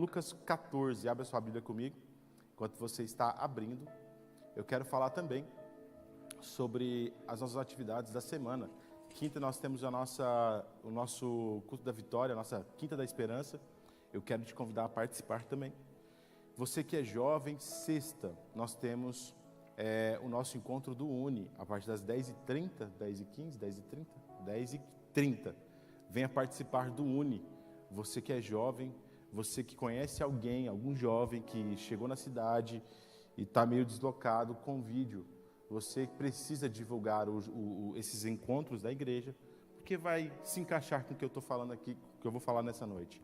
Lucas 14, abre a sua Bíblia comigo, enquanto você está abrindo. Eu quero falar também sobre as nossas atividades da semana. Quinta nós temos o nosso culto da vitória, a nossa Quinta da Esperança. Eu quero te convidar a participar também. Você que é jovem, sexta, nós temos o nosso encontro do UNE, a partir das 10h30, 10h15, 10h30, 10h30. Venha participar do UNE. Você que é jovem, você que conhece alguém, algum jovem que chegou na cidade e está meio deslocado, convide-o. Você precisa divulgar esses encontros da igreja, porque vai se encaixar com o que eu estou falando aqui, que eu vou falar nessa noite.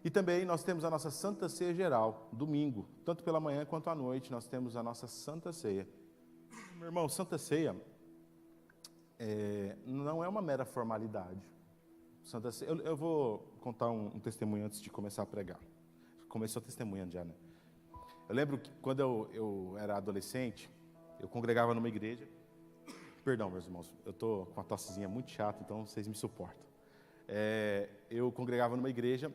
E também nós temos a nossa Santa Ceia Geral, domingo, tanto pela manhã quanto à noite, nós temos a nossa Santa Ceia. Meu irmão, Santa Ceia não é uma mera formalidade. Santa Ceia, eu vou contar um testemunho antes de começar a pregar. Começou testemunhando já, né? Eu lembro que quando eu era adolescente, eu congregava numa igreja. Perdão, meus irmãos, eu estou com uma tossezinha muito chata, então vocês me suportam. Eu congregava numa igreja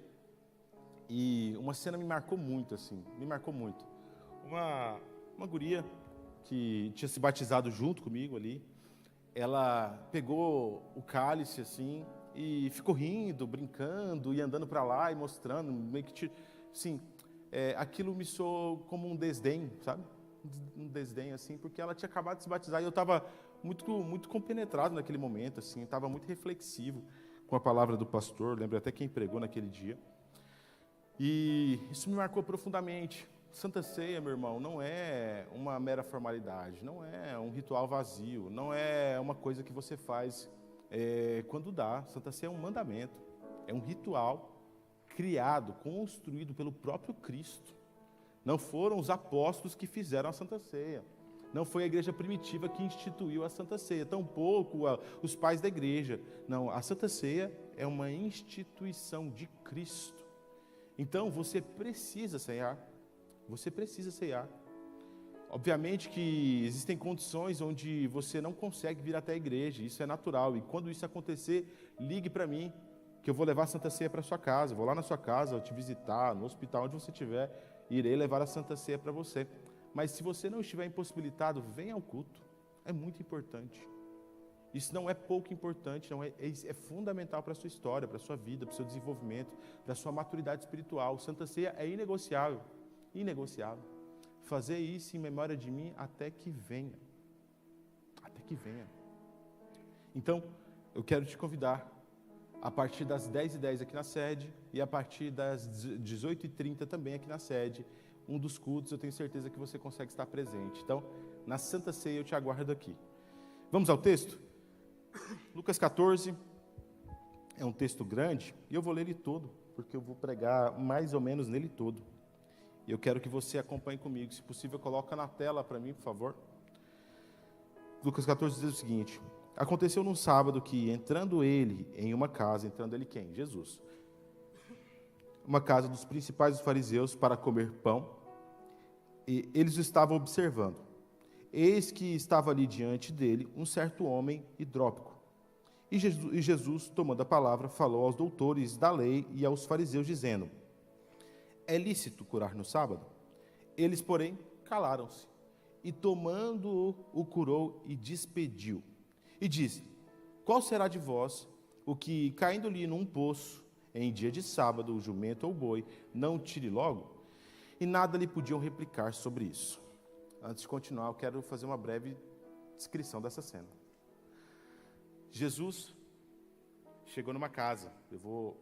e uma cena me marcou muito, assim, Uma guria que tinha se batizado junto comigo ali, ela pegou o cálice, assim, e ficou rindo, brincando, e andando para lá e mostrando, meio que, assim, aquilo me soou como um desdém, sabe? Um desdém, assim, porque ela tinha acabado de se batizar e eu estava muito compenetrado naquele momento, assim, estava muito reflexivo com a palavra do pastor, lembro até quem pregou naquele dia. E isso me marcou profundamente. Santa Ceia, meu irmão, não é uma mera formalidade, não é um ritual vazio, não é uma coisa que você faz quando dá. Santa Ceia é um mandamento, é um ritual criado, construído pelo próprio Cristo. Não foram os apóstolos que fizeram a Santa Ceia. Não foi a igreja primitiva que instituiu a Santa Ceia, tampouco os pais da igreja. Não, a Santa Ceia é uma instituição de Cristo. Então, você precisa ceiar. Você precisa ceiar. Obviamente que existem condições onde você não consegue vir até a igreja, isso é natural. E quando isso acontecer, ligue para mim, que eu vou levar a Santa Ceia para sua casa. Vou lá na sua casa, te visitar, no hospital, onde você estiver, irei levar a Santa Ceia para você. Mas se você não estiver impossibilitado, venha ao culto. É muito importante. Isso não é pouco importante, não é fundamental para a sua história, para a sua vida, para o seu desenvolvimento, para a sua maturidade espiritual. Santa Ceia é inegociável. Inegociável. Fazer isso em memória de mim até que venha. Até que venha. Então, eu quero te convidar, a partir das 10h10 aqui na sede, e a partir das 18h30 também aqui na sede, um dos cultos, eu tenho certeza que você consegue estar presente. Então, na Santa Ceia eu te aguardo aqui. Vamos ao texto? Lucas 14, é um texto grande, e eu vou ler ele todo, porque eu vou pregar mais ou menos nele todo. E eu quero que você acompanhe comigo. Se possível, coloca na tela para mim, por favor. Lucas 14 diz o seguinte: aconteceu num sábado que, entrando ele em uma casa, entrando ele quem? Jesus. Uma casa dos principais dos fariseus para comer pão, e eles o estavam observando. Eis que estava ali diante dele um certo homem hidrópico. E Jesus, tomando a palavra, falou aos doutores da lei e aos fariseus, dizendo: é lícito curar no sábado? Eles, porém, calaram-se. E tomando-o, o curou e despediu. E disse: qual será de vós o que, caindo-lhe num poço, em dia de sábado, o jumento ou o boi, não tire logo? E nada lhe podiam replicar sobre isso. Antes de continuar, eu quero fazer uma breve descrição dessa cena. Jesus chegou numa casa. Eu vou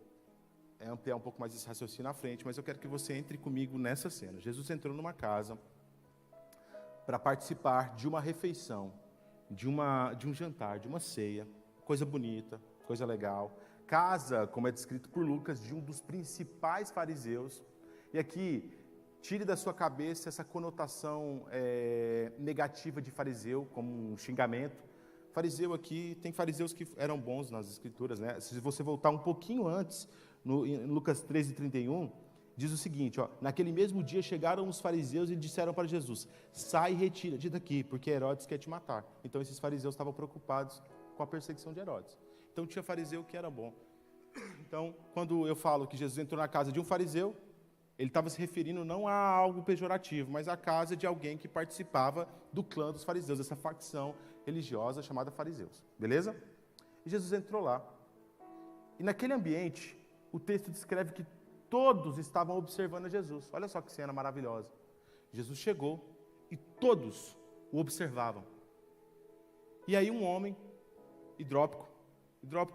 ampliar um pouco mais esse raciocínio à frente, mas eu quero que você entre comigo nessa cena. Jesus entrou numa casa para participar de uma refeição, de um jantar, de uma ceia, coisa bonita, coisa legal. Casa, como é descrito por Lucas, de um dos principais fariseus. E aqui, tire da sua cabeça essa conotação negativa de fariseu, como um xingamento. Fariseu aqui, tem fariseus que eram bons nas escrituras, né? Se você voltar um pouquinho antes, em Lucas 13:31, diz o seguinte, naquele mesmo dia chegaram os fariseus e disseram para Jesus: sai e retira-te daqui, porque Herodes quer te matar. Então esses fariseus estavam preocupados com a perseguição de Herodes. Então tinha fariseu que era bom. Então, quando eu falo que Jesus entrou na casa de um fariseu, ele estava se referindo não a algo pejorativo, mas à casa de alguém que participava do clã dos fariseus, essa facção religiosa chamada fariseus. Beleza? E Jesus entrou lá. E naquele ambiente, o texto descreve que todos estavam observando Jesus. Olha só que cena maravilhosa. Jesus chegou e todos o observavam. E aí um homem hidrópico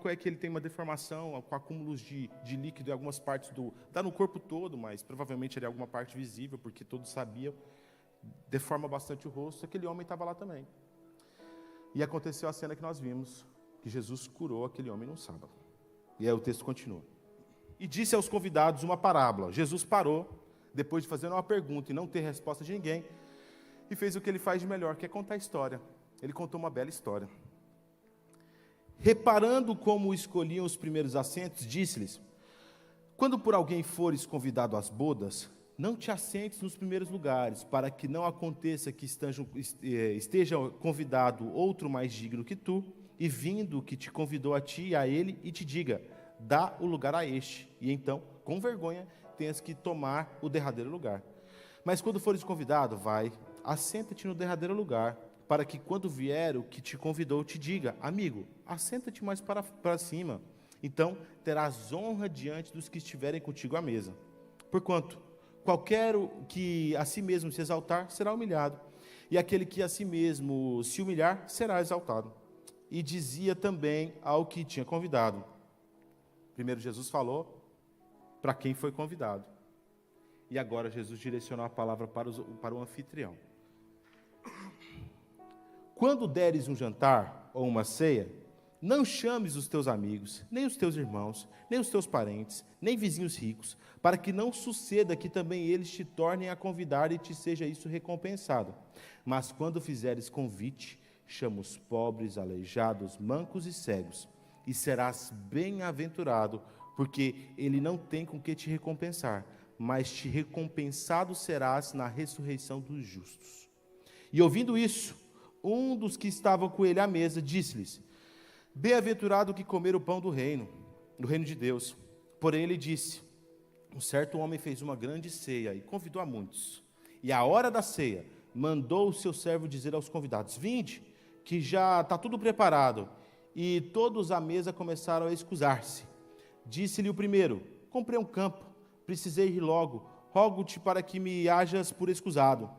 é que ele tem uma deformação com acúmulos de líquido em algumas partes está no corpo todo, mas provavelmente era alguma parte visível, porque todos sabiam, deforma bastante o rosto. Aquele homem estava lá também. E aconteceu a cena que nós vimos, que Jesus curou aquele homem num sábado. E aí o texto continua. E disse aos convidados uma parábola. Jesus parou, depois de fazer uma pergunta e não ter resposta de ninguém, e fez o que ele faz de melhor, que é contar a história. Ele contou uma bela história. Reparando como escolhiam os primeiros assentos, disse-lhes: quando por alguém fores convidado às bodas, não te assentes nos primeiros lugares, para que não aconteça que esteja convidado outro mais digno que tu, e vindo que te convidou a ti e a ele, e te diga: dá o lugar a este, e então, com vergonha, tenhas que tomar o derradeiro lugar. Mas quando fores convidado, vai, assenta-te no derradeiro lugar, para que quando vier o que te convidou te diga: amigo, assenta-te mais para cima. Então terás honra diante dos que estiverem contigo à mesa. Porquanto, qualquer que a si mesmo se exaltar, será humilhado, e aquele que a si mesmo se humilhar, será exaltado. E dizia também ao que tinha convidado. Primeiro Jesus falou para quem foi convidado. E agora Jesus direcionou a palavra para o anfitrião. Quando deres um jantar ou uma ceia, não chames os teus amigos, nem os teus irmãos, nem os teus parentes, nem vizinhos ricos, para que não suceda que também eles te tornem a convidar e te seja isso recompensado. Mas quando fizeres convite, chama os pobres, aleijados, mancos e cegos, e serás bem-aventurado, porque ele não tem com que te recompensar, mas te recompensado serás na ressurreição dos justos. E ouvindo isso, um dos que estavam com ele à mesa disse-lhes: bem-aventurado que comer o pão do reino de Deus. Porém ele disse: um certo homem fez uma grande ceia e convidou a muitos. E à hora da ceia, mandou o seu servo dizer aos convidados: vinde, que já está tudo preparado. E todos à mesa começaram a escusar-se. Disse-lhe o primeiro: comprei um campo, precisei ir logo, rogo-te para que me hajas por escusado.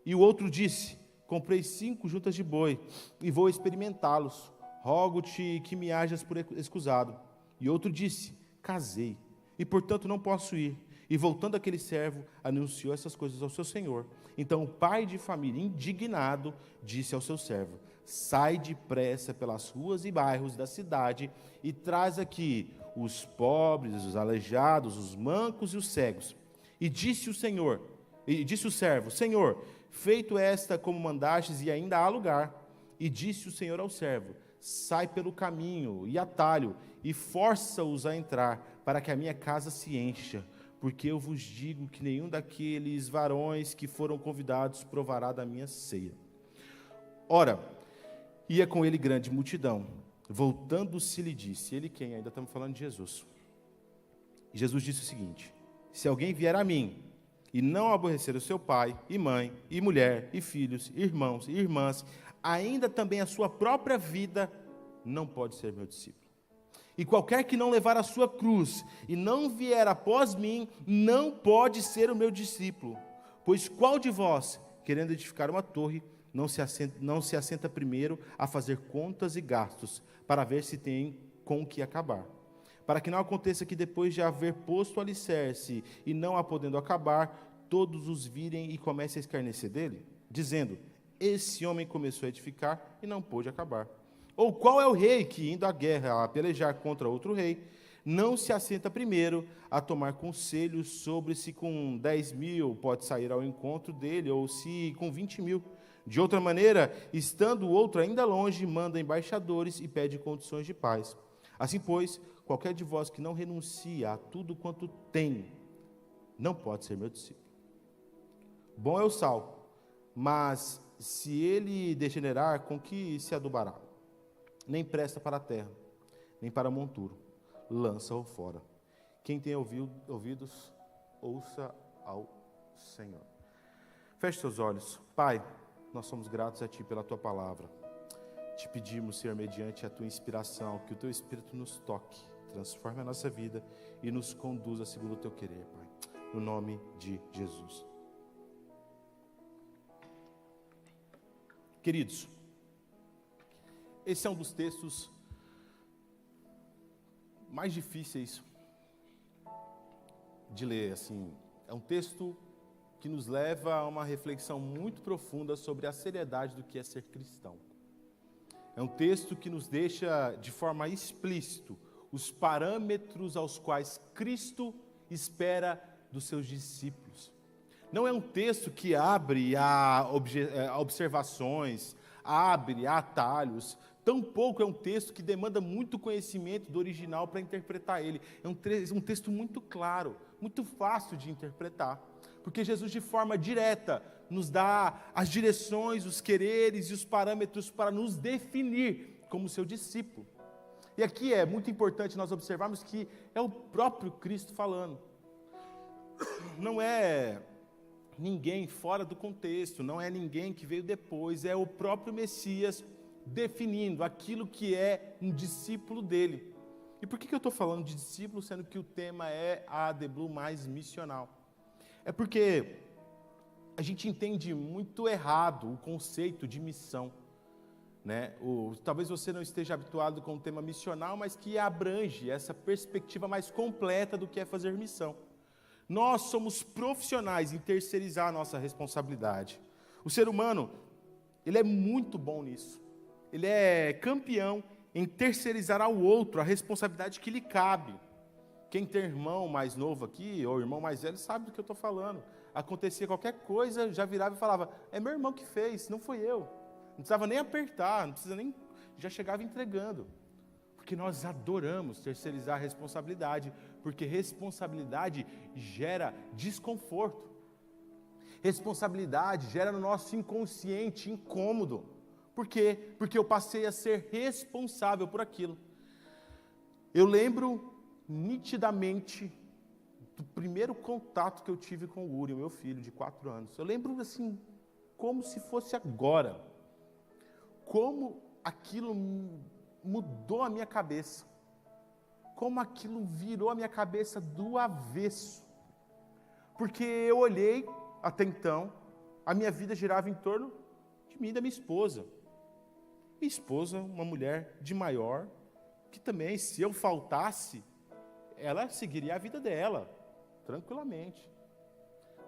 E o outro disse: comprei 5 juntas de boi, e vou experimentá-los, rogo-te que me hajas por escusado. E outro disse: casei, e portanto não posso ir. E voltando aquele servo, anunciou essas coisas ao seu senhor. Então o pai de família, indignado, disse ao seu servo: sai depressa pelas ruas e bairros da cidade, e traz aqui os pobres, os aleijados, os mancos e os cegos. E disse o servo: Senhor, feito esta como mandastes, e ainda há lugar. E disse o Senhor ao servo: sai pelo caminho e atalho, e força-os a entrar, para que a minha casa se encha. Porque eu vos digo que nenhum daqueles varões que foram convidados provará da minha ceia. Ora, ia com ele grande multidão. Voltando-se, lhe disse: ele quem? Ainda estamos falando de Jesus. E Jesus disse o seguinte: se alguém vier a mim, e não aborrecer o seu pai, e mãe, e mulher, e filhos, e irmãos, e irmãs, ainda também a sua própria vida, não pode ser meu discípulo. E qualquer que não levar a sua cruz, e não vier após mim, não pode ser o meu discípulo. Pois qual de vós, querendo edificar uma torre, não se assenta primeiro a fazer contas e gastos, para ver se tem com o que acabar? Para que não aconteça que depois de haver posto o alicerce, e não a podendo acabar, todos os virem e comecem a escarnecer dele, dizendo: esse homem começou a edificar e não pôde acabar. Ou qual é o rei que, indo à guerra a pelejar contra outro rei, não se assenta primeiro a tomar conselhos sobre se com 10.000 pode sair ao encontro dele, ou se com 20.000? De outra maneira, estando o outro ainda longe, manda embaixadores e pede condições de paz. Assim, pois, qualquer de vós que não renuncia a tudo quanto tem, não pode ser meu discípulo. Bom é o sal, mas se ele degenerar, com que se adubará? Nem presta para a terra, nem para monturo, lança-o fora. Quem tem ouvidos, ouça ao Senhor. Feche seus olhos. Pai, nós somos gratos a Ti pela Tua palavra. Te pedimos, Senhor, mediante a Tua inspiração, que o Teu Espírito nos toque, transforme a nossa vida e nos conduza segundo o Teu querer, Pai. No nome de Jesus. Queridos, esse é um dos textos mais difíceis de ler, assim. É um texto que nos leva a uma reflexão muito profunda sobre a seriedade do que é ser cristão. É um texto que nos deixa de forma explícita os parâmetros aos quais Cristo espera dos seus discípulos. Não é um texto que abre a observações, abre a atalhos. Tampouco é um texto que demanda muito conhecimento do original para interpretar ele. É um texto muito claro, muito fácil de interpretar. Porque Jesus, de forma direta, nos dá as direções, os quereres e os parâmetros para nos definir como seu discípulo. E aqui é muito importante nós observarmos que é o próprio Cristo falando. Não é ninguém fora do contexto, não é ninguém que veio depois, é o próprio Messias definindo aquilo que é um discípulo dele. E por que eu estou falando de discípulo, sendo que o tema é a AD Blue mais missional? É porque a gente entende muito errado o conceito de missão, né? Talvez você não esteja habituado com o tema missional, mas que abrange essa perspectiva mais completa do que é fazer missão. Nós somos profissionais em terceirizar a nossa responsabilidade. O ser humano, ele é muito bom nisso. Ele é campeão em terceirizar ao outro a responsabilidade que lhe cabe. Quem tem irmão mais novo aqui, ou irmão mais velho, sabe do que eu estou falando. Acontecia qualquer coisa, já virava e falava, é meu irmão que fez, não foi eu. Não precisava nem apertar, não precisa nem... já chegava entregando. Porque nós adoramos terceirizar a responsabilidade, porque responsabilidade gera desconforto. Responsabilidade gera no nosso inconsciente incômodo. Por quê? Porque eu passei a ser responsável por aquilo. Eu lembro nitidamente do primeiro contato que eu tive com o Uri, o meu filho de 4 anos. Eu lembro assim, como se fosse agora. Como aquilo mudou a minha cabeça. Como aquilo virou a minha cabeça do avesso. Porque eu olhei, até então, a minha vida girava em torno de mim e da minha esposa. Minha esposa, uma mulher de maior, que também, se eu faltasse, ela seguiria a vida dela, tranquilamente.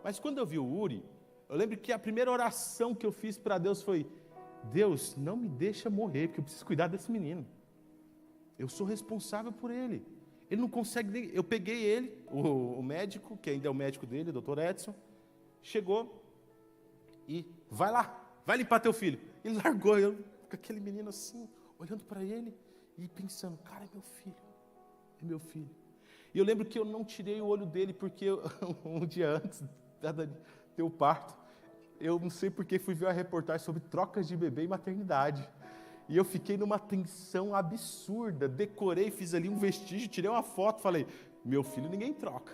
Mas quando eu vi o Uri, eu lembro que a primeira oração que eu fiz para Deus foi, Deus, não me deixa morrer, porque eu preciso cuidar desse menino. Eu sou responsável por ele. Ele não consegue nem... Eu peguei ele, o médico, que ainda é o médico dele, o Dr. Edson, chegou e vai lá, vai limpar teu filho. Ele largou eu, com aquele menino assim, olhando para ele e pensando, cara, é meu filho. E eu lembro que eu não tirei o olho dele, porque um dia antes de ter o parto, eu não sei porque fui ver uma reportagem sobre trocas de bebê e maternidade. E eu fiquei numa tensão absurda, decorei, fiz ali um vestígio, tirei uma foto, falei, meu filho ninguém troca,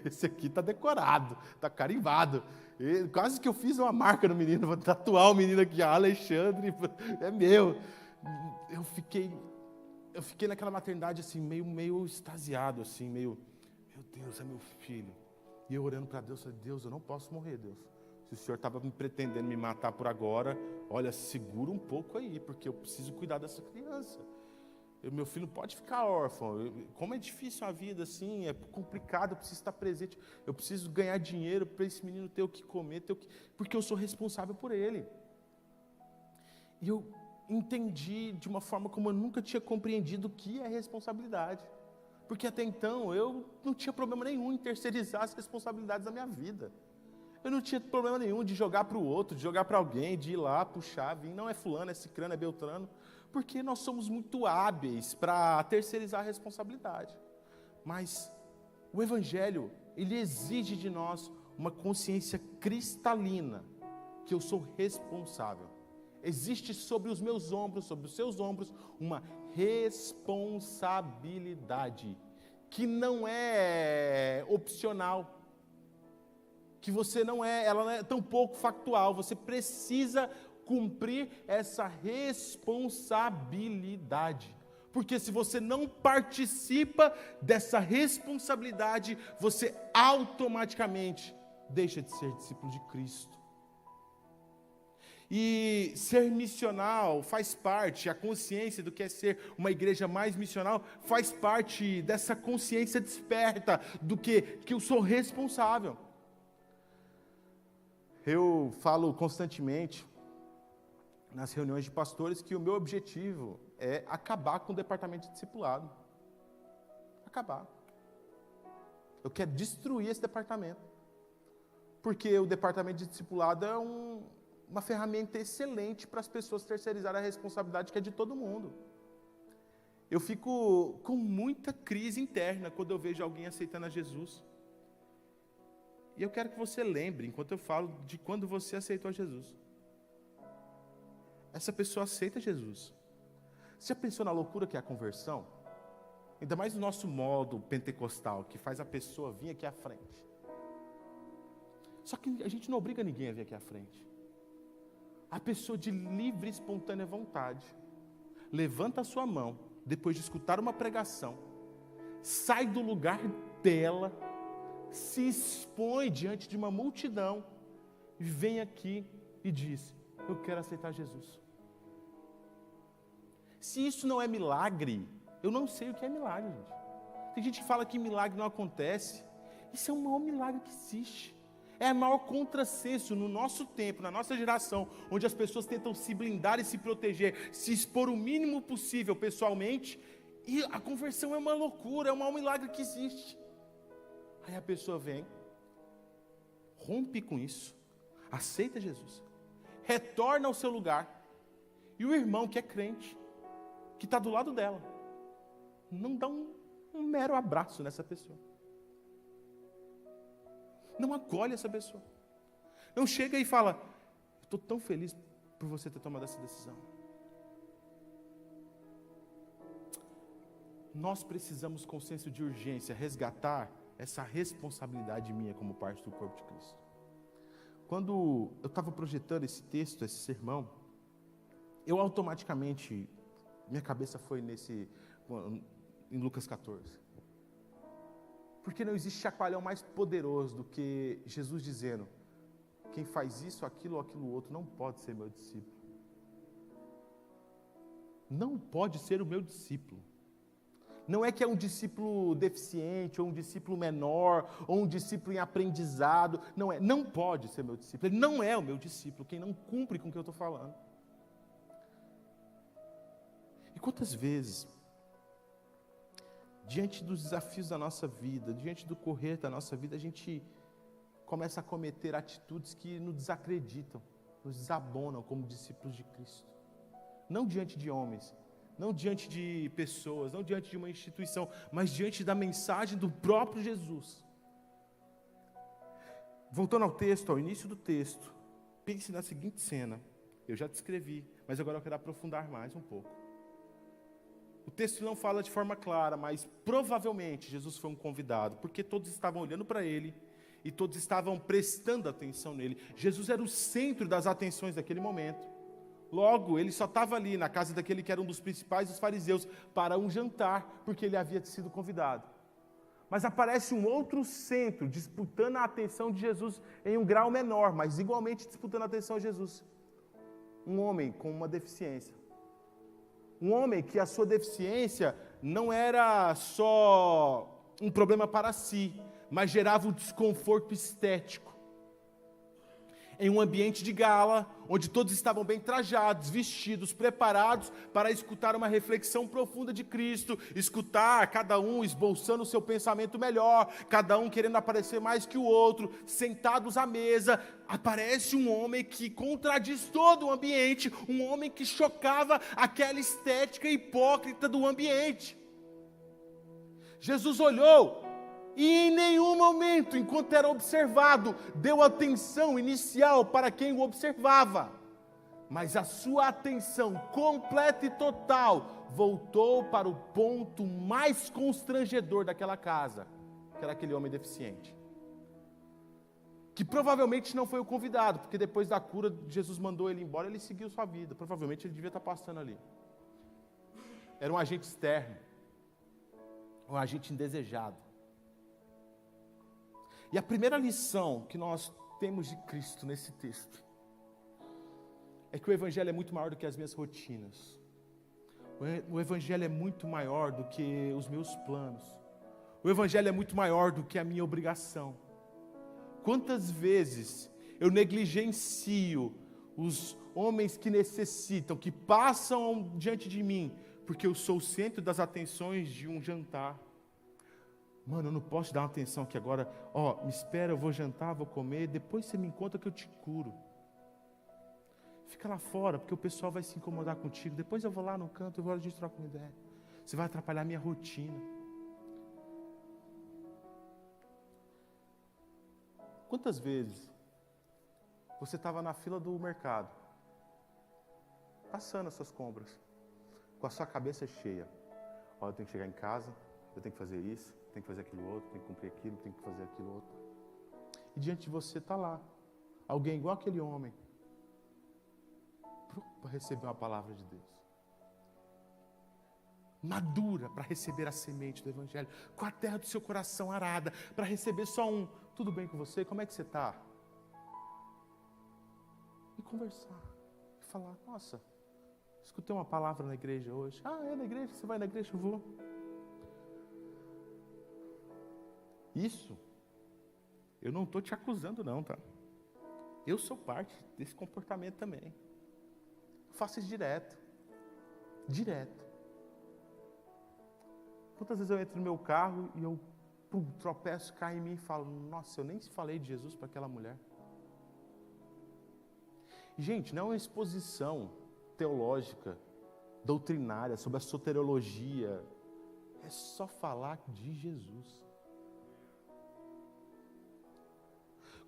esse aqui está decorado, está carimbado. E quase que eu fiz uma marca no menino, vou tatuar o menino aqui, Alexandre, é meu. Eu fiquei naquela maternidade assim, meio extasiado, assim, meu Deus, é meu filho. E eu orando para Deus, falei, Deus, eu não posso morrer, Deus. Se o Senhor estava pretendendo me matar por agora, olha, segura um pouco aí, porque eu preciso cuidar dessa criança. Meu filho não pode ficar órfão. Como é difícil a vida, assim, é complicado, eu preciso estar presente. Eu preciso ganhar dinheiro para esse menino ter o que comer, porque eu sou responsável por ele. E eu entendi de uma forma como eu nunca tinha compreendido o que é responsabilidade. Porque até então eu não tinha problema nenhum em terceirizar as responsabilidades da minha vida. Eu não tinha problema nenhum de jogar para o outro, de jogar para alguém, de ir lá, puxar, vir. Não é fulano, é cicrano, é beltrano. Porque nós somos muito hábeis para terceirizar a responsabilidade. Mas o Evangelho, ele exige de nós uma consciência cristalina, que eu sou responsável. Existe sobre os meus ombros, sobre os seus ombros, uma responsabilidade, que não é opcional. que ela não é tão pouco factual. Você precisa cumprir essa responsabilidade. Porque se você não participa dessa responsabilidade, você automaticamente deixa de ser discípulo de Cristo. E ser missional faz parte, a consciência do que é ser uma igreja mais missional faz parte dessa consciência desperta do que eu sou responsável. Eu falo constantemente nas reuniões de pastores que o meu objetivo é acabar com o departamento de discipulado. Acabar. Eu quero destruir esse departamento. Porque o departamento de discipulado é uma ferramenta excelente para as pessoas terceirizarem a responsabilidade que é de todo mundo. Eu fico com muita crise interna quando eu vejo alguém aceitando a Jesus. E eu quero que você lembre, enquanto eu falo, de quando você aceitou a Jesus. Essa pessoa aceita Jesus. Você já pensou na loucura que é a conversão? Ainda mais no nosso modo pentecostal, que faz a pessoa vir aqui à frente. Só que a gente não obriga ninguém a vir aqui à frente. A pessoa de livre e espontânea vontade levanta a sua mão, depois de escutar uma pregação, sai do lugar dela, se expõe diante de uma multidão, e vem aqui e diz: eu quero aceitar Jesus. Se isso não é milagre, eu não sei o que é milagre, gente. Tem gente que fala que milagre não acontece. Isso é o maior milagre que existe. É o maior contrassenso no nosso tempo, na nossa geração, onde as pessoas tentam se blindar e se proteger, se expor o mínimo possível pessoalmente, e a conversão é uma loucura, é o maior milagre que existe. Aí a pessoa vem, rompe com isso, aceita Jesus, retorna ao seu lugar, e o irmão que é crente, que está do lado dela, não dá um mero abraço nessa pessoa. Não acolhe essa pessoa. Não chega e fala: eu estou tão feliz por você ter tomado essa decisão. Nós precisamos, com senso de urgência, resgatar essa responsabilidade minha como parte do corpo de Cristo. Quando eu estava projetando esse texto, esse sermão, eu automaticamente, minha cabeça foi em Lucas 14. Porque não existe chacoalhão mais poderoso do que Jesus dizendo: quem faz isso, aquilo ou aquilo outro não pode ser meu discípulo. Não pode ser o meu discípulo. Não é que é um discípulo deficiente, ou um discípulo menor, ou um discípulo em aprendizado. Não é. Não pode ser meu discípulo. Ele não é o meu discípulo, quem não cumpre com o que eu estou falando. E quantas vezes, diante dos desafios da nossa vida, diante do correr da nossa vida, a gente começa a cometer atitudes que nos desacreditam, nos desabonam como discípulos de Cristo. Não diante de homens, não diante de pessoas, não diante de uma instituição, mas diante da mensagem do próprio Jesus. Voltando ao texto, ao início do texto, pense na seguinte cena. Eu já descrevi, mas agora eu quero aprofundar mais um pouco. O texto não fala de forma clara, mas provavelmente Jesus foi um convidado, porque todos estavam olhando para ele e todos estavam prestando atenção nele. Jesus era o centro das atenções daquele momento. Logo, ele só estava ali na casa daquele que era um dos principais dos fariseus para um jantar, porque ele havia sido convidado. Mas aparece um outro centro disputando a atenção de Jesus em um grau menor, mas igualmente disputando a atenção de Jesus. Um homem com uma deficiência. Um homem que a sua deficiência não era só um problema para si, mas gerava um desconforto estético. Em um ambiente de gala, onde todos estavam bem trajados, vestidos, preparados para escutar uma reflexão profunda de Cristo, escutar cada um esboçando o seu pensamento melhor, cada um querendo aparecer mais que o outro, sentados à mesa, aparece um homem que contradiz todo o ambiente, um homem que chocava aquela estética hipócrita do ambiente. Jesus olhou e em nenhum momento, enquanto era observado, deu atenção inicial para quem o observava. Mas a sua atenção completa e total voltou para o ponto mais constrangedor daquela casa, que era aquele homem deficiente. que provavelmente não foi o convidado, porque depois da cura, Jesus mandou ele embora, ele seguiu sua vida. Provavelmente ele devia estar passando ali. Era um agente externo, um agente indesejado. E a primeira lição que nós temos de Cristo nesse texto é que o Evangelho é muito maior do que as minhas rotinas. O Evangelho é muito maior do que os meus planos. O Evangelho é muito maior do que a minha obrigação. Quantas vezes eu negligencio os homens que necessitam, que passam diante de mim, porque eu sou o centro das atenções de um jantar. Mano, eu não posso te dar uma atenção aqui agora. Me espera, eu vou jantar, vou comer, depois você me conta que eu te curo. Fica lá fora, porque o pessoal vai se incomodar contigo. Depois eu vou lá no canto, eu vou a gente trocar uma ideia. Você vai atrapalhar a minha rotina. Quantas vezes você estava na fila do mercado, passando as suas compras, com a sua cabeça cheia? Eu tenho que chegar em casa, eu tenho que fazer isso, tenho que fazer aquilo outro, tenho que cumprir aquilo, tenho que fazer aquilo outro. E diante de você está lá, alguém igual aquele homem, para receber uma palavra de Deus. Madura para receber a semente do Evangelho, com a terra do seu coração arada, para receber só um, tudo bem com você? Como é que você está? E conversar, e falar, nossa, escutei uma palavra na igreja hoje. É na igreja? Você vai na igreja? Eu vou. Isso, eu não estou te acusando não, tá? Eu sou parte desse comportamento também. Eu faço isso direto. Quantas vezes eu entro no meu carro e eu tropeço, caio em mim e falo, nossa, eu nem falei de Jesus para aquela mulher. Gente, não é uma exposição teológica, doutrinária, sobre a soteriologia. É só falar de Jesus.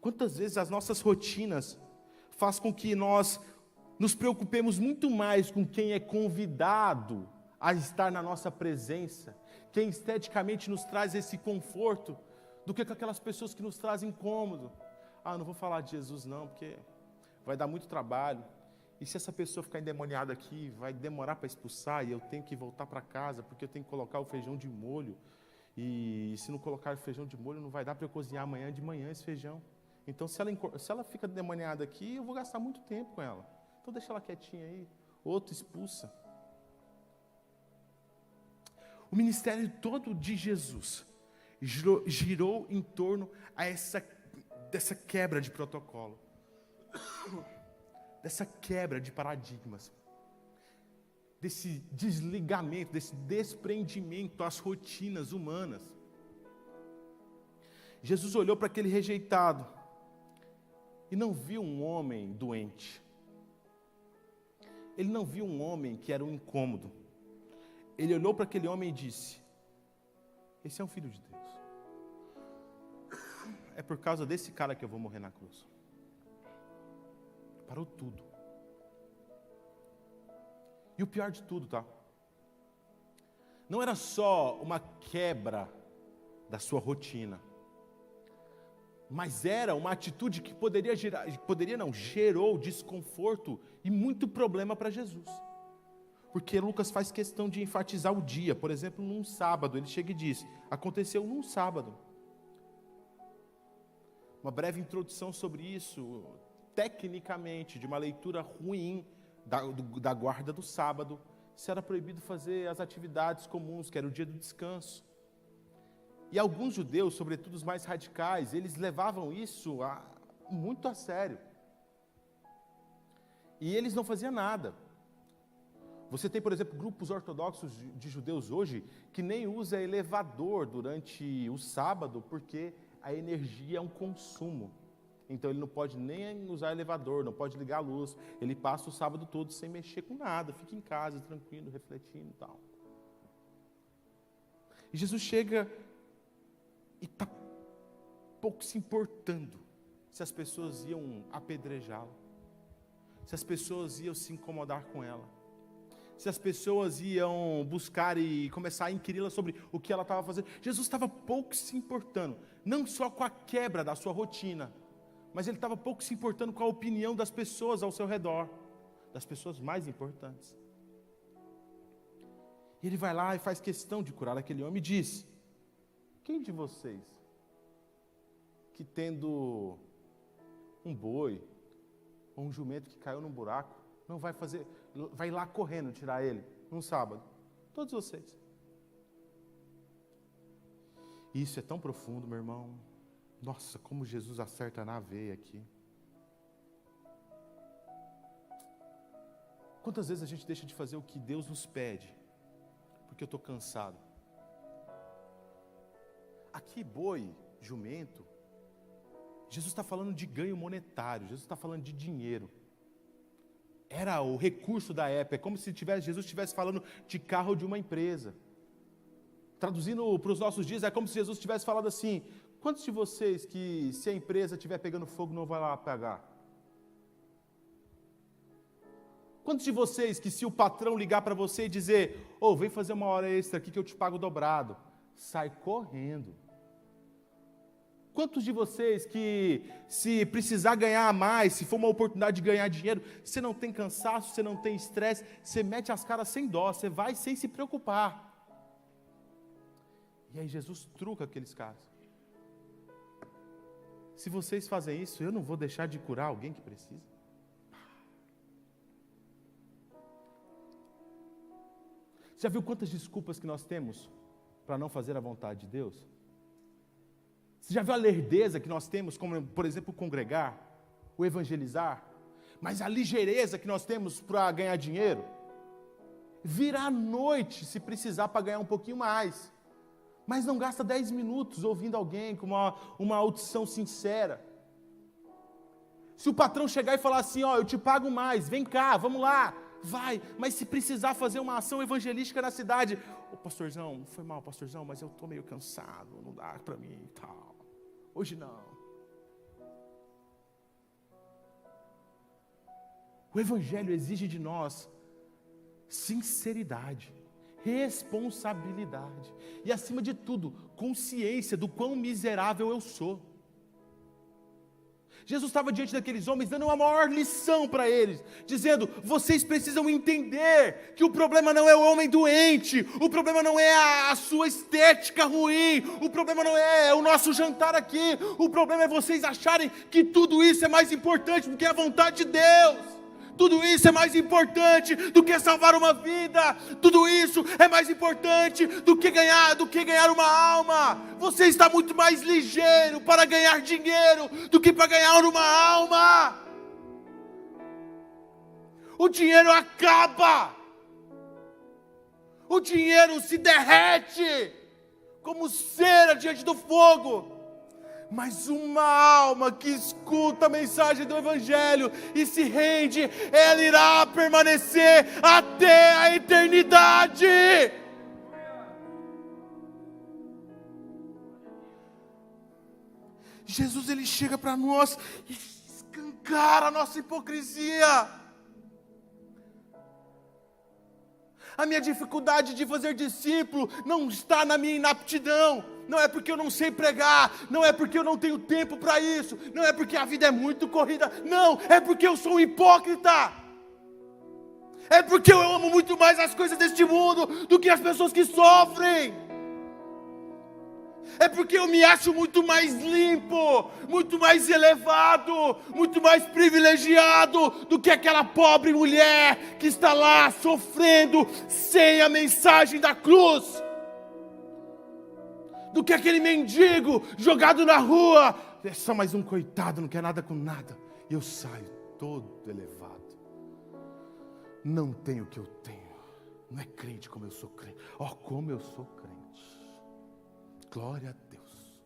Quantas vezes as nossas rotinas fazem com que nós nos preocupemos muito mais com quem é convidado a estar na nossa presença, quem esteticamente nos traz esse conforto, do que com aquelas pessoas que nos trazem incômodo. Não vou falar de Jesus não, porque vai dar muito trabalho. E se essa pessoa ficar endemoniada aqui, vai demorar para expulsar, e eu tenho que voltar para casa, porque eu tenho que colocar o feijão de molho. E se não colocar o feijão de molho, não vai dar para eu cozinhar amanhã de manhã esse feijão. Então, se ela fica endemoniada aqui, eu vou gastar muito tempo com ela. Então, deixa ela quietinha aí. Outro expulsa. O ministério todo de Jesus girou em torno a dessa quebra de protocolo. Dessa quebra de paradigmas. Desse desligamento, desse desprendimento às rotinas humanas. Jesus olhou para aquele rejeitado e não viu um homem doente. Ele não viu um homem que era um incômodo. Ele olhou para aquele homem e disse, esse é um filho de Deus. É por causa desse cara que eu vou morrer na cruz. Parou tudo. E o pior de tudo, tá? Não era só uma quebra da sua rotina, mas era uma atitude que gerou desconforto e muito problema para Jesus. Porque Lucas faz questão de enfatizar o dia. Por exemplo, num sábado, ele chega e diz, aconteceu num sábado. Uma breve introdução sobre isso, tecnicamente, de uma leitura ruim da guarda do sábado, se era proibido fazer as atividades comuns, que era o dia do descanso. E alguns judeus, sobretudo os mais radicais, eles levavam isso muito a sério. E eles não faziam nada. Você tem, por exemplo, grupos ortodoxos de judeus hoje que nem usa elevador durante o sábado porque a energia é um consumo. Então ele não pode nem usar elevador, não pode ligar a luz. Ele passa o sábado todo sem mexer com nada, fica em casa, tranquilo, refletindo e tal. E Jesus chega e está pouco se importando se as pessoas iam apedrejá-la, se as pessoas iam se incomodar com ela, se as pessoas iam buscar e começar a inquiri-la sobre o que ela estava fazendo. Jesus estava pouco se importando, não só com a quebra da sua rotina, mas ele estava pouco se importando com a opinião das pessoas ao seu redor, das pessoas mais importantes. E ele vai lá e faz questão de curar aquele homem e diz: quem de vocês, que tendo um boi ou um jumento que caiu num buraco, não vai lá correndo tirar ele num sábado? Todos vocês. Isso é tão profundo, meu irmão. Nossa, como Jesus acerta na veia aqui. Quantas vezes a gente deixa de fazer o que Deus nos pede, porque eu estou cansado? Aqui, boi, jumento, Jesus está falando de ganho monetário, Jesus está falando de dinheiro. Era o recurso da época, é como se Jesus estivesse falando de carro de uma empresa. Traduzindo para os nossos dias, é como se Jesus tivesse falado assim: quantos de vocês que, se a empresa estiver pegando fogo, não vai lá pegar? Quantos de vocês que, se o patrão ligar para você e dizer: vem fazer uma hora extra aqui que eu te pago dobrado, sai correndo? Quantos de vocês que, se precisar ganhar mais, se for uma oportunidade de ganhar dinheiro, você não tem cansaço, você não tem estresse, você mete as caras sem dó, você vai sem se preocupar? E aí Jesus truca aqueles caras. Se vocês fazem isso, eu não vou deixar de curar alguém que precisa? Já viu quantas desculpas que nós temos para não fazer a vontade de Deus? Você já viu a lerdeza que nós temos, como, por exemplo, congregar, o evangelizar? Mas a ligeireza que nós temos para ganhar dinheiro? Vira à noite, se precisar, para ganhar um pouquinho mais. Mas não gasta 10 minutos ouvindo alguém com uma audição sincera. Se o patrão chegar e falar assim: eu te pago mais, vem cá, vamos lá, vai. Mas se precisar fazer uma ação evangelística na cidade: pastorzão, foi mal, pastorzão, mas eu estou meio cansado, não dá para mim e tal. Hoje não. O evangelho exige de nós sinceridade, responsabilidade e, acima de tudo, consciência do quão miserável eu sou. Jesus estava diante daqueles homens dando uma maior lição para eles, dizendo: vocês precisam entender que o problema não é o homem doente, o problema não é a sua estética ruim, o problema não é o nosso jantar aqui, o problema é vocês acharem que tudo isso é mais importante do que a vontade de Deus. Tudo isso é mais importante do que salvar uma vida. Tudo isso é mais importante do que ganhar uma alma. Você está muito mais ligeiro para ganhar dinheiro do que para ganhar uma alma. O dinheiro acaba. O dinheiro se derrete como cera diante do fogo. Mas uma alma que escuta a mensagem do Evangelho e se rende, ela irá permanecer até a eternidade. Jesus, ele chega para nós e escancara a nossa hipocrisia. A minha dificuldade de fazer discípulo não está na minha inaptidão. Não é porque eu não sei pregar, não é porque eu não tenho tempo para isso, não é porque a vida é muito corrida, não, é porque eu sou um hipócrita. É porque eu amo muito mais as coisas deste mundo do que as pessoas que sofrem. É porque eu me acho muito mais limpo, muito mais elevado, muito mais privilegiado do que aquela pobre mulher que está lá sofrendo sem a mensagem da cruz. Do que aquele mendigo jogado na rua, é só mais um coitado, não quer nada com nada. E eu saio todo elevado. Não tenho o que eu tenho. Não é crente como eu sou crente. Como eu sou crente. Glória a Deus.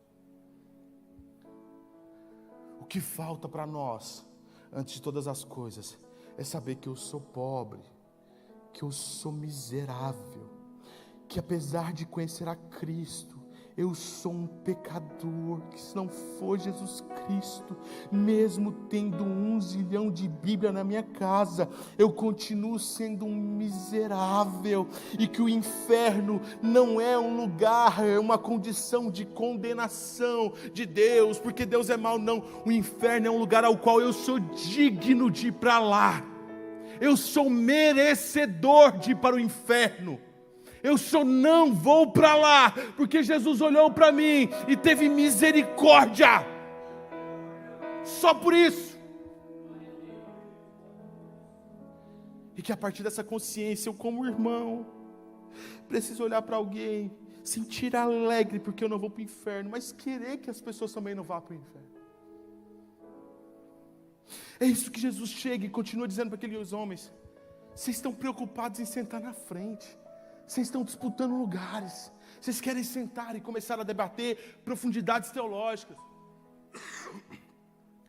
O que falta para nós, antes de todas as coisas, é saber que eu sou pobre, que eu sou miserável, que apesar de conhecer a Cristo, eu sou um pecador, que se não for Jesus Cristo, mesmo tendo 1 zilhão de Bíblia na minha casa, eu continuo sendo um miserável, e que o inferno não é um lugar, é uma condição de condenação de Deus, porque Deus é mau, não. O inferno é um lugar ao qual eu sou digno de ir para lá, eu sou merecedor de ir para o inferno. Não vou para lá, porque Jesus olhou para mim e teve misericórdia, só por isso. E que a partir dessa consciência, eu como irmão, preciso olhar para alguém, sentir alegre porque eu não vou para o inferno, mas querer que as pessoas também não vá para o inferno. É isso que Jesus chega e continua dizendo para aqueles homens: vocês estão preocupados em sentar na frente, vocês estão disputando lugares, vocês querem sentar e começar a debater profundidades teológicas.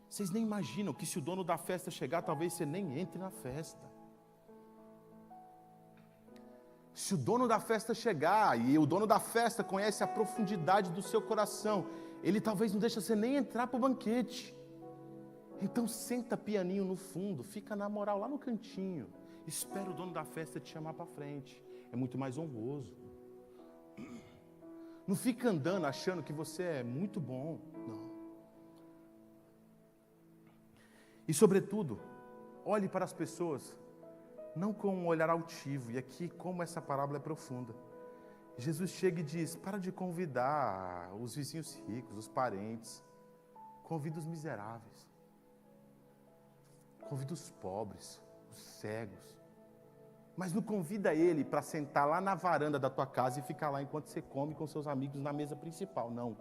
Vocês nem imaginam que se o dono da festa chegar, talvez você nem entre na festa. Se o dono da festa chegar, e o dono da festa conhece a profundidade do seu coração, ele talvez não deixe você nem entrar para o banquete. Então senta pianinho no fundo, fica na moral lá no cantinho, espera o dono da festa te chamar para frente. É muito mais honroso. Não fica andando achando que você é muito bom, não. E sobretudo, olhe para as pessoas, não com um olhar altivo. E aqui, como essa parábola é profunda. Jesus chega e diz: para de convidar os vizinhos ricos, os parentes. Convida os miseráveis. Convida os pobres, os cegos. Mas não convida ele para sentar lá na varanda da tua casa e ficar lá enquanto você come com seus amigos na mesa principal, não.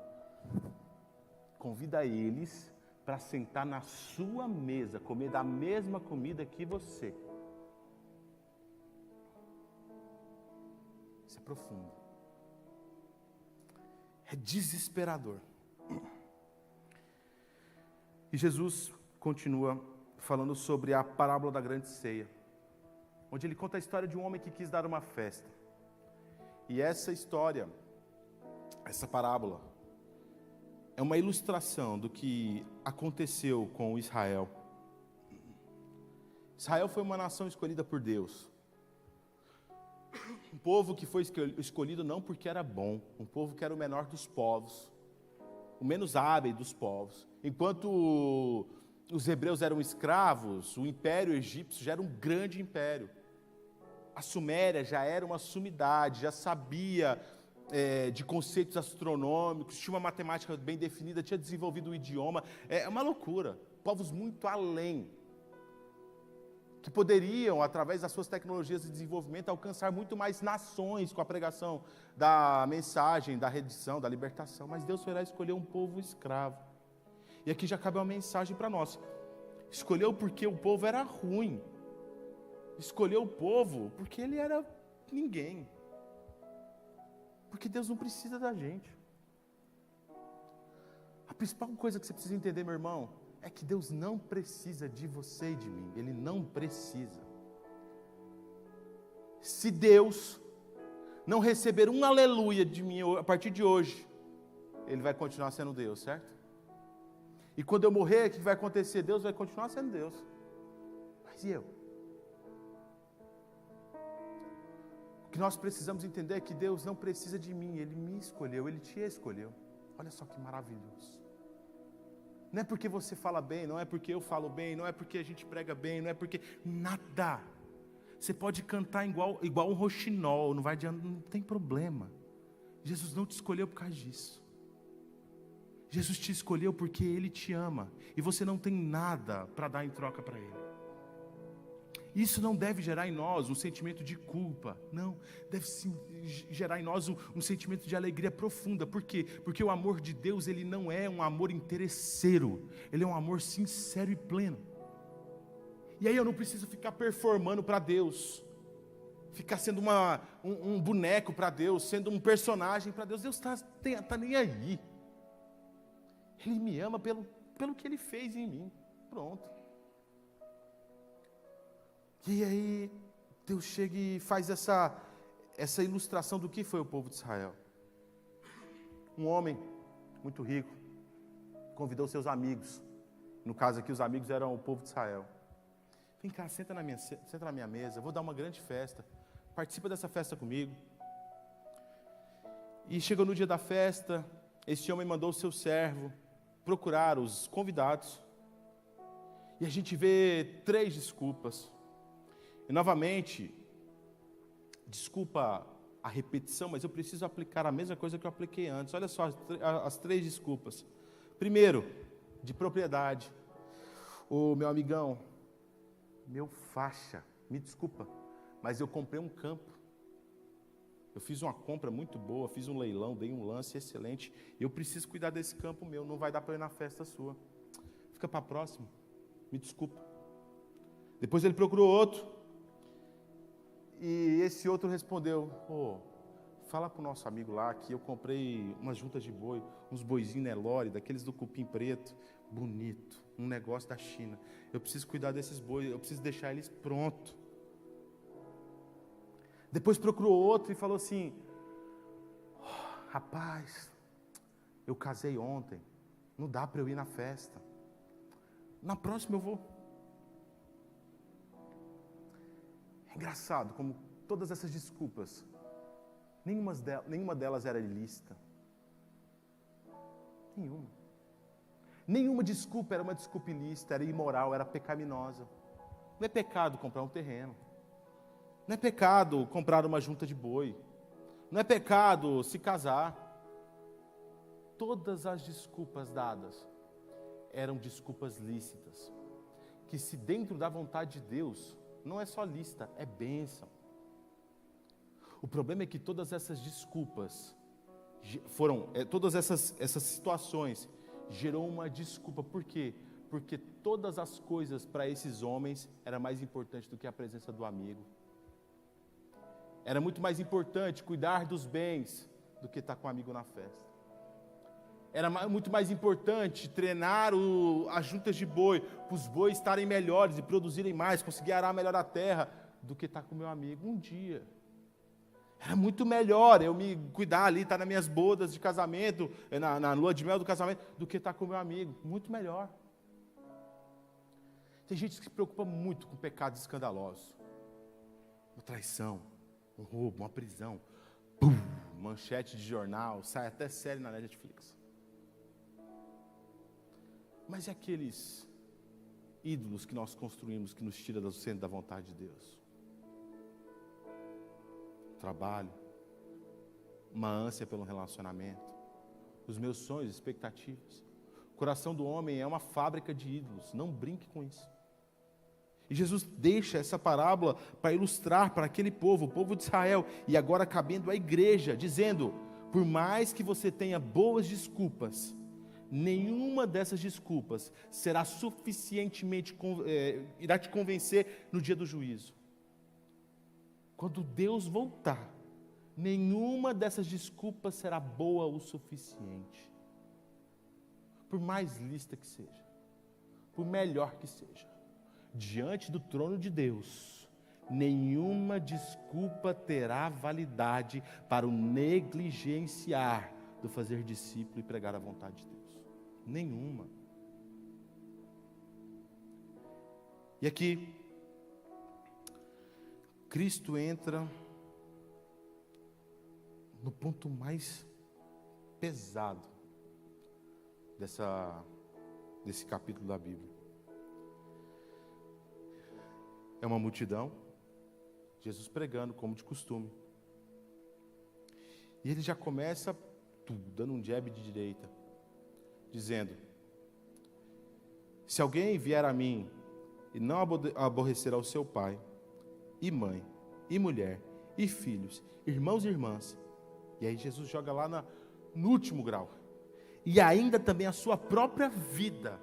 Convida eles para sentar na sua mesa, comer da mesma comida que você. Isso é profundo. É desesperador. E Jesus continua falando sobre a parábola da grande ceia, onde ele conta a história de um homem que quis dar uma festa. E essa história, essa parábola, é uma ilustração do que aconteceu com Israel. Israel foi uma nação escolhida por Deus. Um povo que foi escolhido não porque era bom, um povo que era o menor dos povos, o menos hábil dos povos. Enquanto os hebreus eram escravos, o império egípcio já era um grande império. A Suméria já era uma sumidade, já sabia de conceitos astronômicos, tinha uma matemática bem definida, tinha desenvolvido o idioma. É uma loucura. Povos muito além, que poderiam, através das suas tecnologias de desenvolvimento, alcançar muito mais nações com a pregação da mensagem, da redenção, da libertação. Mas Deus foi lá escolher um povo escravo. E aqui já cabe uma mensagem para nós. Escolheu porque o povo era ruim. Escolheu o povo porque ele era ninguém. Porque Deus não precisa da gente. A principal coisa que você precisa entender, meu irmão, é que Deus não precisa de você e de mim. Ele não precisa. Se Deus não receber um aleluia de mim a partir de hoje, Ele vai continuar sendo Deus, certo? E quando eu morrer, o que vai acontecer? Deus vai continuar sendo Deus. Mas e eu? O que nós precisamos entender é que Deus não precisa de mim, Ele me escolheu, Ele te escolheu. Olha só que maravilhoso. Não é porque você fala bem, não é porque eu falo bem, não é porque a gente prega bem, não é porque... Nada. Você pode cantar igual um roxinol, não vai adiantar, não tem problema. Jesus não te escolheu por causa disso. Jesus te escolheu porque Ele te ama. E você não tem nada para dar em troca para Ele. Isso não deve gerar em nós um sentimento de culpa. Não, deve sim gerar em nós um sentimento de alegria profunda. Por quê? Porque o amor de Deus, ele não é um amor interesseiro. Ele é um amor sincero e pleno. E aí eu não preciso ficar performando para Deus. Ficar sendo um boneco para Deus, sendo um personagem para Deus. Deus está nem aí. Ele me ama pelo que Ele fez em mim. Pronto. E aí, Deus chega e faz essa ilustração do que foi o povo de Israel. um homem muito rico convidou seus amigos. No caso aqui, os amigos eram o povo de Israel. Vem cá, senta na minha mesa, eu vou dar uma grande festa. Participa dessa festa comigo. E chegou no dia da festa, esse homem mandou o seu servo procurar os convidados. E a gente vê 3 desculpas. E novamente, desculpa a repetição, mas eu preciso aplicar a mesma coisa que eu apliquei antes. Olha só as 3 desculpas. Primeiro, de propriedade. Ô, meu amigão, meu faixa, me desculpa, mas eu comprei um campo. Eu fiz uma compra muito boa, fiz um leilão, dei um lance excelente. Eu preciso cuidar desse campo meu, não vai dar para eu ir na festa sua. Fica para a próxima, me desculpa. Depois ele procurou outro. E esse outro respondeu, fala para o nosso amigo lá que eu comprei umas juntas de boi, uns boizinhos Nelore, daqueles do cupim preto, bonito, um negócio da China. Eu preciso cuidar desses bois, eu preciso deixar eles prontos. Depois procurou outro e falou assim, rapaz, eu casei ontem, não dá para eu ir na festa. Na próxima eu vou. É engraçado como todas essas desculpas, nenhuma delas era ilícita. Nenhuma desculpa era uma desculpa ilícita, era imoral, era pecaminosa. Não é pecado comprar um terreno. Não é pecado comprar uma junta de boi. Não é pecado se casar. Todas as desculpas dadas eram desculpas lícitas. Que se dentro da vontade de Deus, não é só lícita, é bênção. O problema é que todas essas desculpas todas essas situações gerou uma desculpa. Por quê? Porque todas as coisas para esses homens era mais importante do que a presença do amigo. Era muito mais importante cuidar dos bens do que estar com o amigo na festa. Era muito mais importante treinar as juntas de boi, para os bois estarem melhores e produzirem mais, conseguir arar melhor a terra, do que estar com o meu amigo um dia. Era muito melhor eu me cuidar ali, estar nas minhas bodas de casamento, na lua de mel do casamento, do que estar com o meu amigo. Muito melhor. Tem gente que se preocupa muito com pecados escandalosos. Uma traição, um roubo, uma prisão. Pum, manchete de jornal, sai até série na Netflix. Mas e aqueles ídolos que nós construímos, que nos tira do centro da vontade de Deus? Trabalho, uma ânsia pelo relacionamento, os meus sonhos, expectativas. O coração do homem é uma fábrica de ídolos, não brinque com isso. E Jesus deixa essa parábola para ilustrar para aquele povo, o povo de Israel, e agora cabendo à igreja, dizendo, por mais que você tenha boas desculpas, nenhuma dessas desculpas será suficientemente, irá te convencer no dia do juízo. Quando Deus voltar, nenhuma dessas desculpas será boa o suficiente. Por mais lícita que seja, por melhor que seja, diante do trono de Deus, nenhuma desculpa terá validade para o negligenciar do fazer discípulo e pregar a vontade de Deus. Nenhuma. E aqui, Cristo entra no ponto mais pesado desse capítulo da Bíblia. É uma multidão, Jesus pregando como de costume. E ele já começa dando um jab de direita, dizendo, se alguém vier a mim e não aborrecerá o seu pai, e mãe, e mulher, e filhos, irmãos e irmãs, e aí Jesus joga lá no último grau, e ainda também a sua própria vida,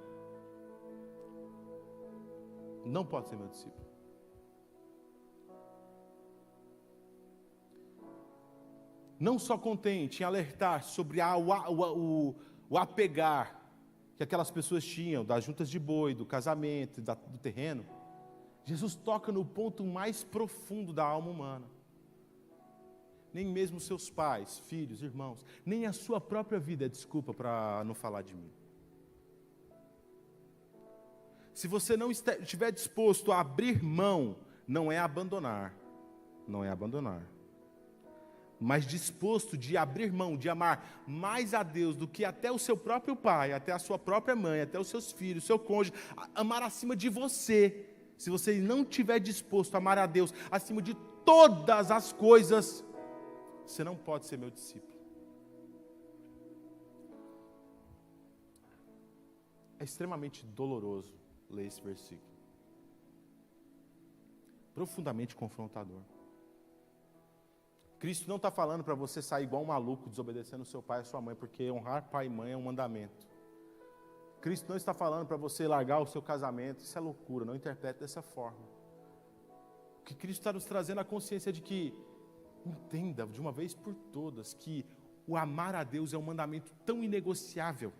não pode ser meu discípulo. Não só contente em alertar sobre o apegar que aquelas pessoas tinham, das juntas de boi, do casamento, do terreno, Jesus toca no ponto mais profundo da alma humana. nem mesmo seus pais, filhos, irmãos, nem a sua própria vida é desculpa para não falar de mim. Se você não estiver disposto a abrir mão, não é abandonar, mas disposto de abrir mão, de amar mais a Deus do que até o seu próprio pai, até a sua própria mãe, até os seus filhos, seu cônjuge, amar acima de você. Se você não estiver disposto a amar a Deus acima de todas as coisas, você não pode ser meu discípulo. É extremamente doloroso ler esse versículo. Profundamente confrontador. Cristo não está falando para você sair igual um maluco, desobedecendo seu pai e sua mãe, porque honrar pai e mãe é um mandamento. Cristo não está falando para você largar o seu casamento, isso é loucura, não interprete dessa forma. O que Cristo está nos trazendo a consciência de que, entenda de uma vez por todas, que o amar a Deus é um mandamento tão inegociável,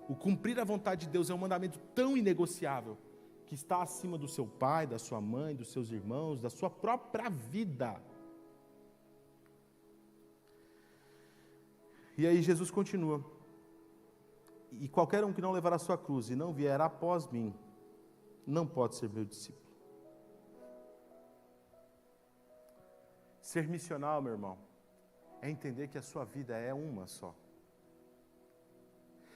o cumprir a vontade de Deus é um mandamento tão inegociável, que está acima do seu pai, da sua mãe, dos seus irmãos, da sua própria vida. E aí Jesus continua: e qualquer um que não levar a sua cruz e não vier após mim, não pode ser meu discípulo. Ser missional, meu irmão, é entender que a sua vida é uma só.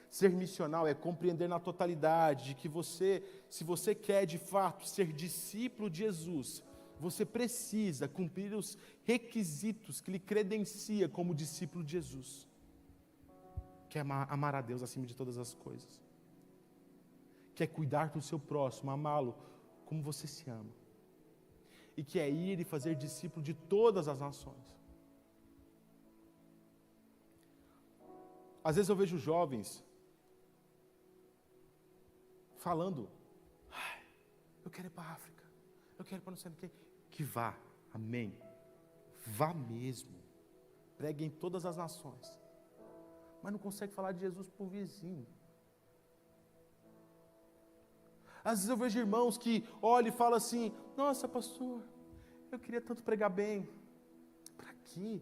Ser missional é compreender na totalidade de que você, se você quer de fato ser discípulo de Jesus, você precisa cumprir os requisitos que lhe credencia como discípulo de Jesus. Que é amar a Deus acima de todas as coisas. Que é cuidar do seu próximo, amá-lo como você se ama. E que é ir e fazer discípulo de todas as nações. Às vezes eu vejo jovens falando: eu quero ir para a África, eu quero ir para não sei o que. Que vá, amém. Vá mesmo. Pregue em todas as nações. Mas não consegue falar de Jesus para o vizinho. Às vezes eu vejo irmãos que olham e falam assim: nossa, pastor, eu queria tanto pregar bem. Para quê?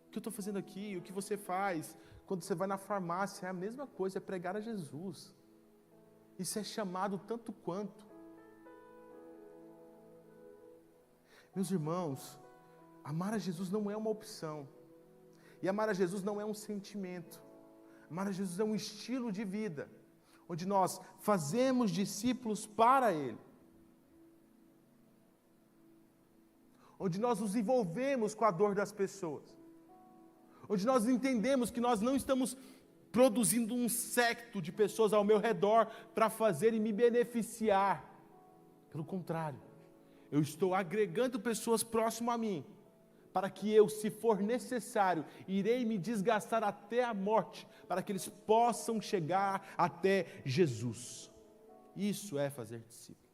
O que eu estou fazendo aqui? O que você faz? Quando você vai na farmácia, é a mesma coisa, é pregar a Jesus. Isso é chamado tanto quanto. Meus irmãos, amar a Jesus não é uma opção. E amar a Jesus não é um sentimento. Amar a Jesus é um estilo de vida, onde nós fazemos discípulos para Ele. Onde nós nos envolvemos com a dor das pessoas. Onde nós entendemos que nós não estamos produzindo um séquito de pessoas ao meu redor para fazer e me beneficiar. Pelo contrário, eu estou agregando pessoas próximo a mim, para que eu, se for necessário, irei me desgastar até a morte, para que eles possam chegar até Jesus. Isso é fazer discípulo.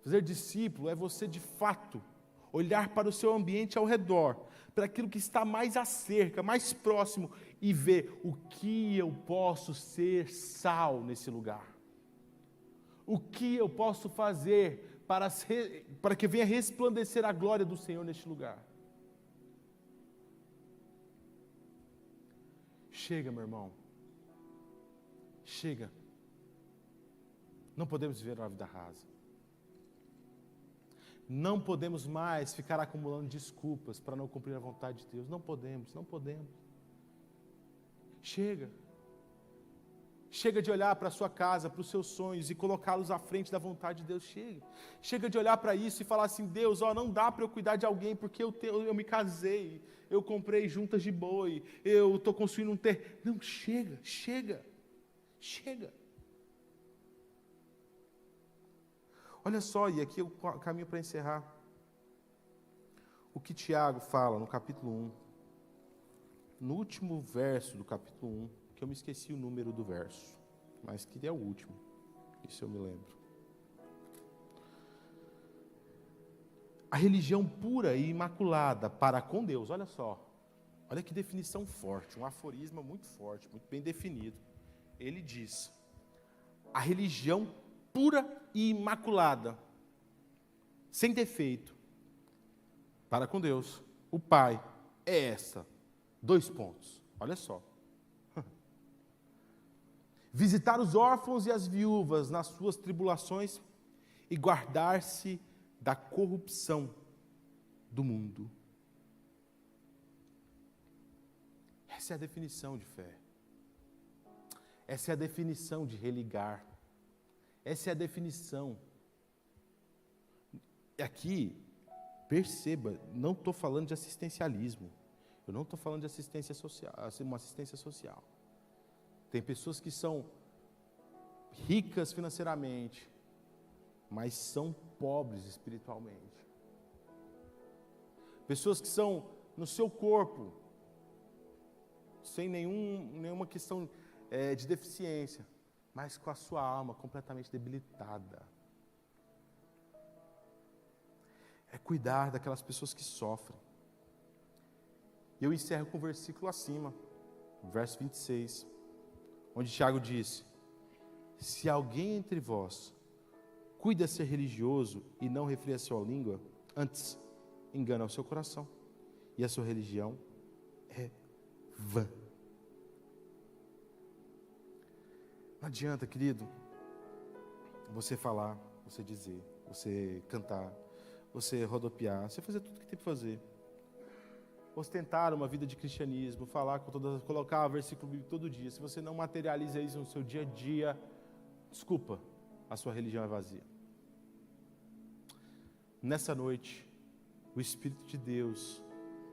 Fazer discípulo é você, de fato, olhar para o seu ambiente ao redor, para aquilo que está mais à cerca, mais próximo, e ver o que eu posso ser sal nesse lugar. O que eu posso fazer para que venha resplandecer a glória do Senhor neste lugar. Chega, meu irmão. Chega. Não podemos viver uma vida rasa. Não podemos mais ficar acumulando desculpas para não cumprir a vontade de Deus. Não podemos. Chega. Chega de olhar para a sua casa, para os seus sonhos e colocá-los à frente da vontade de Deus. Chega de olhar para isso e falar assim: Deus, não dá para eu cuidar de alguém porque eu me casei, eu comprei juntas de boi, eu estou construindo um terreno. Não, chega. Olha só, e aqui eu caminho para encerrar. O que Tiago fala no capítulo 1, no último verso do capítulo 1, que eu me esqueci o número do verso, mas que é o último, isso eu me lembro. A religião pura e imaculada para com Deus, olha só, olha que definição forte, um aforisma muito forte, muito bem definido. Ele diz: a religião pura e imaculada, sem defeito, para com Deus, o Pai, é essa. 2 pontos. Olha só. Visitar os órfãos e as viúvas nas suas tribulações e guardar-se da corrupção do mundo. Essa é a definição de fé. Essa é a definição de religar. Essa é a definição. Aqui, perceba, não estou falando de assistencialismo. Eu não estou falando de assistência social, uma assistência social. Tem pessoas que são ricas financeiramente, mas são pobres espiritualmente. Pessoas que são no seu corpo, sem nenhuma questão de deficiência, mas com a sua alma completamente debilitada. É cuidar daquelas pessoas que sofrem. E eu encerro com o versículo acima, verso 26, onde Tiago disse: se alguém entre vós cuida ser religioso e não refria a sua língua, antes engana o seu coração, e a sua religião é vã. Não adianta, querido, você falar, você dizer, você cantar, você rodopiar, você fazer tudo o que tem que fazer. Ostentar uma vida de cristianismo, colocar versículo bíblico todo dia. Se você não materializa isso no seu dia a dia, desculpa, a sua religião é vazia. Nessa noite, o Espírito de Deus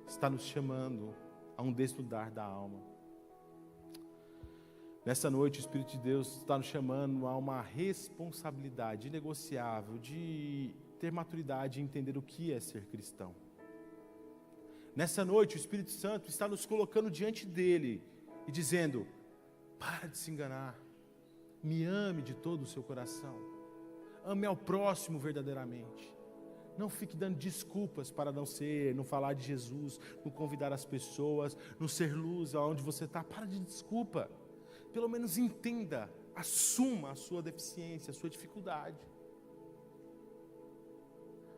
está nos chamando a um desnudar da alma. Nessa noite, o Espírito de Deus está nos chamando a uma responsabilidade inegociável de ter maturidade e entender o que é ser cristão. Nessa noite, o Espírito Santo está nos colocando diante dele e dizendo: para de se enganar, me ame de todo o seu coração, ame ao próximo verdadeiramente. Não fique dando desculpas para não falar de Jesus, não convidar as pessoas, não ser luz aonde você está. Para de desculpa. Pelo menos entenda, assuma a sua deficiência, a sua dificuldade.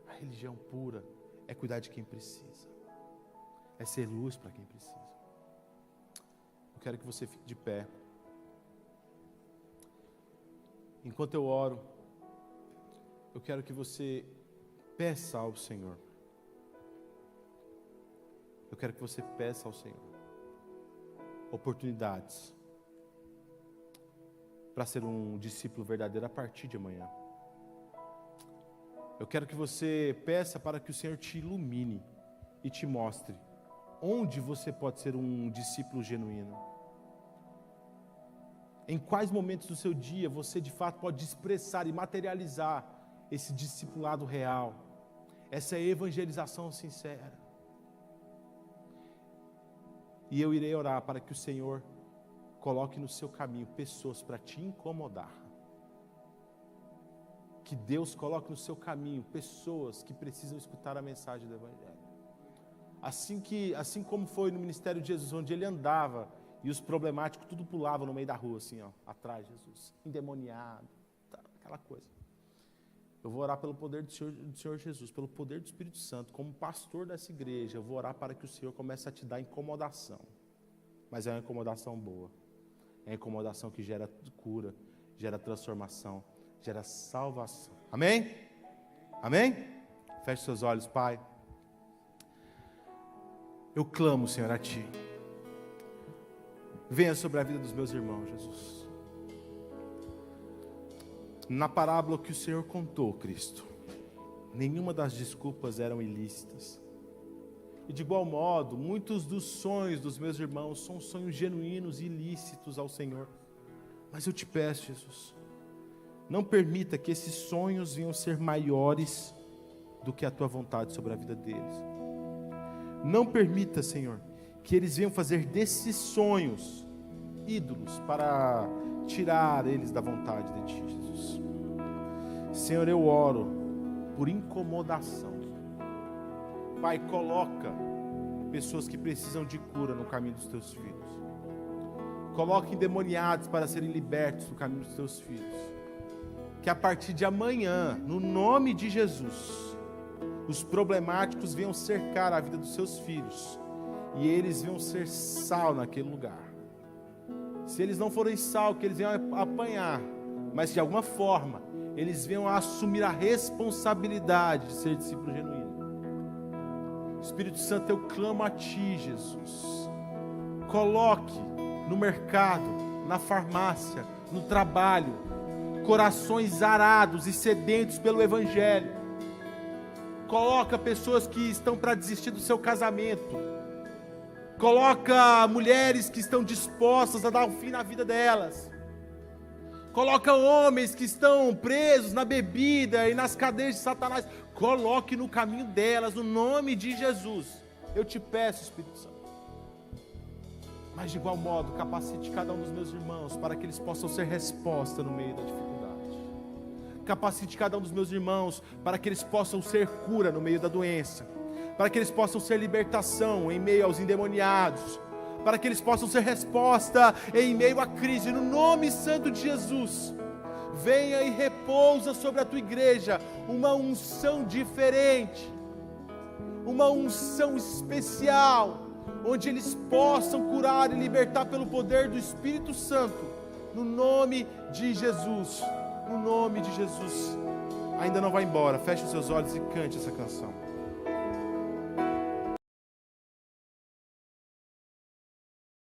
A religião pura é cuidar de quem precisa, é ser luz para quem precisa. Eu quero que você fique de pé. Enquanto eu oro, eu quero que você peça ao Senhor. Eu quero que você peça ao Senhor oportunidades para ser um discípulo verdadeiro a partir de amanhã. Eu quero que você peça para que o Senhor te ilumine e te mostre onde você pode ser um discípulo genuíno. Em quais momentos do seu dia você de fato pode expressar e materializar esse discipulado real, essa evangelização sincera. E eu irei orar para que o Senhor coloque no seu caminho pessoas para te incomodar. Que Deus coloque no seu caminho pessoas que precisam escutar a mensagem do Evangelho. Assim como foi no ministério de Jesus, onde ele andava e os problemáticos tudo pulavam no meio da rua, assim, atrás de Jesus, endemoniado, aquela coisa. Eu vou orar pelo poder do Senhor Jesus, pelo poder do Espírito Santo, como pastor dessa igreja, eu vou orar para que o Senhor comece a te dar incomodação. Mas é uma incomodação boa. É uma incomodação que gera cura, gera transformação, gera salvação. Amém? Amém? Feche seus olhos, Pai. Eu clamo, Senhor, a Ti. Venha sobre a vida dos meus irmãos, Jesus. Na parábola que o Senhor contou, Cristo, nenhuma das desculpas eram ilícitas. E de igual modo, muitos dos sonhos dos meus irmãos são sonhos genuínos e ilícitos ao Senhor. Mas eu te peço, Jesus, não permita que esses sonhos venham ser maiores do que a Tua vontade sobre a vida deles. Não permita, Senhor, que eles venham fazer desses sonhos ídolos para tirar eles da vontade de Ti, Jesus. Senhor, eu oro por incomodação. Pai, coloca pessoas que precisam de cura no caminho dos Teus filhos. Coloque endemoniados para serem libertos no caminho dos Teus filhos. que a partir de amanhã, no nome de Jesus, os problemáticos venham cercar a vida dos seus filhos e eles venham ser sal naquele lugar. Se eles não forem sal, que eles venham apanhar, mas de alguma forma eles venham a assumir a responsabilidade de ser discípulo genuíno. Espírito Santo, eu clamo a Ti, Jesus. Coloque no mercado, na farmácia, no trabalho, corações arados e sedentos pelo Evangelho. Coloca pessoas que estão para desistir do seu casamento. Coloca mulheres que estão dispostas a dar um fim na vida delas. Coloca homens que estão presos na bebida e nas cadeias de Satanás. Coloque no caminho delas, no nome de Jesus. Eu te peço, Espírito Santo. Mas de igual modo, capacite cada um dos meus irmãos para que eles possam ser resposta no meio da dificuldade. Capacite cada um dos meus irmãos para que eles possam ser cura no meio da doença. Para que eles possam ser libertação em meio aos endemoniados. Para que eles possam ser resposta em meio à crise. No nome santo de Jesus, venha e repousa sobre a tua igreja uma unção diferente, uma unção especial, onde eles possam curar e libertar pelo poder do Espírito Santo, no nome de Jesus. No nome de Jesus. Ainda não vai embora, feche os seus olhos e cante essa canção.